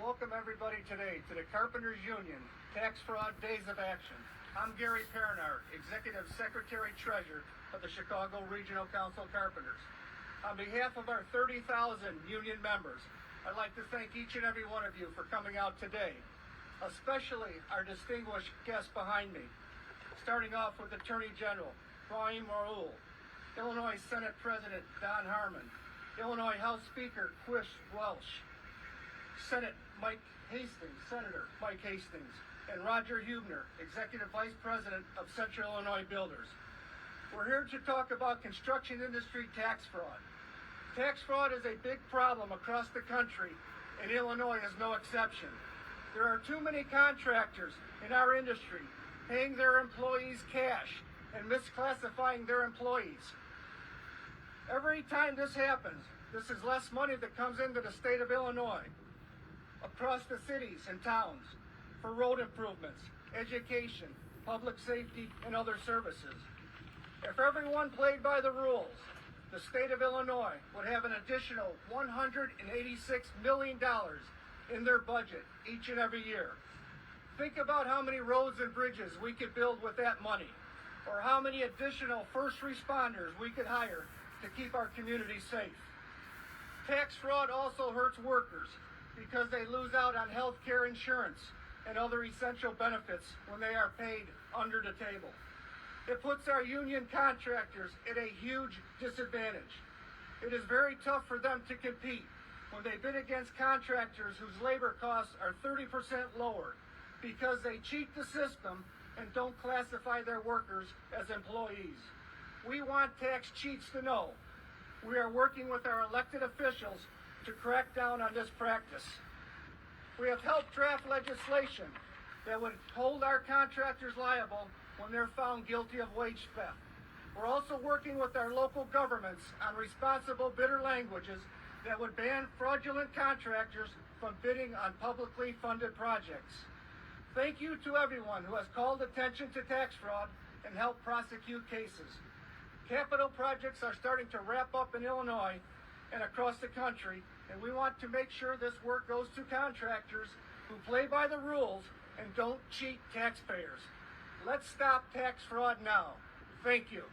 welcome everybody today to the Carpenters Union Tax Fraud Days of Action. I'm Gary Perinar, Executive Secretary Treasurer of the Chicago Regional Council Carpenters. On behalf of our 30,000 union members, I'd like to thank each and every one of you for coming out today, especially our distinguished guests behind me, starting off with Attorney General Kwame Raoul, Illinois Senate President Don Harmon, Illinois House Speaker Welch, Senator Mike Hastings, and Roger Huebner, Executive Vice President of Central Illinois Builders. We're here to talk about construction industry tax fraud. Tax fraud is a big problem across the country, and Illinois is no exception. There are too many contractors in our industry paying their employees cash and misclassifying their employees. Every time this happens, this is less money that comes into the state of Illinois, across the cities and towns, for road improvements, education, public safety, and other services. If everyone played by the rules, the state of Illinois would have an additional $186 million in their budget each and every year. Think about how many roads and bridges we could build with that money, or how many additional first responders we could hire to keep our communities safe. Tax fraud also hurts workers because they lose out on health care insurance and other essential benefits when they are paid under the table. It puts our union contractors at a huge disadvantage. It is very tough for them to compete when they bid against contractors whose labor costs are 30% lower because they cheat the system and don't classify their workers as employees. We want tax cheats to know we are working with our elected officials to crack down on this practice. We have helped draft legislation that would hold our contractors liable when they're found guilty of wage theft. We're also working with our local governments on responsible bidder languages that would ban fraudulent contractors from bidding on publicly funded projects. Thank you to everyone who has called attention to tax fraud and helped prosecute cases. Capital projects are starting to wrap up in Illinois and across the country, and we want to make sure this work goes to contractors who play by the rules and don't cheat taxpayers. Let's stop tax fraud now. Thank you.